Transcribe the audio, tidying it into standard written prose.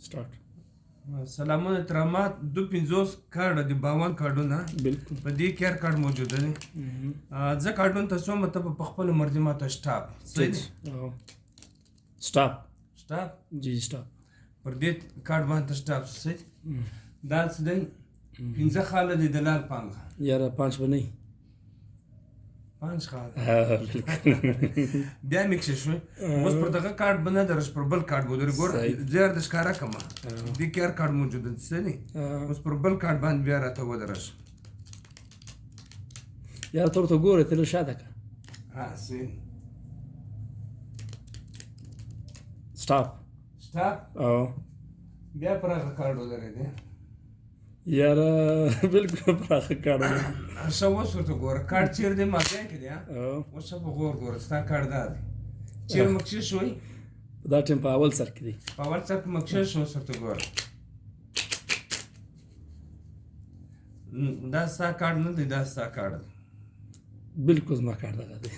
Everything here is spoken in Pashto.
سٹارټ. سلامونه ترامات 250 کارډ دي 52 کارډونه بالکل په دې کې هر کارډ موجود دي. زه کارډونه تاسو مته په خپل مرضی ماته سٹاپ صحیح دي. سٹاپ سٹاپ جی سٹاپ پر دې کارډ باندې سٹاپ صحیح. دا څه دی 15 خاله دي دلال پانګه یاره 5 به نه 5 خاله بیا میکس شوی اوس پر دغه کارت بنه درش پر بل کارت بودر ګور زیار د ښکارا کما دې کار کارت موجود دي سني اوس پر بل کارت باندې بیا راته ودرش یاره تور ته ګوره تل شاده کا ها سي سٹاپ سٹاپ او بیا پر هغه کارت ودرې دي یاره بالکل پراخه کارت شو اوس ورته ګوره کارت چیر دې ماته کې دی اوس په ګور ستا کارت دا دی چیر مکشي شوی دا ټیم په اول سر کې دی په اول سر کې مکشي شو ورته ګوره دا ستا کارت نه دی دا ستا کارت بالکل زما کار دغه دی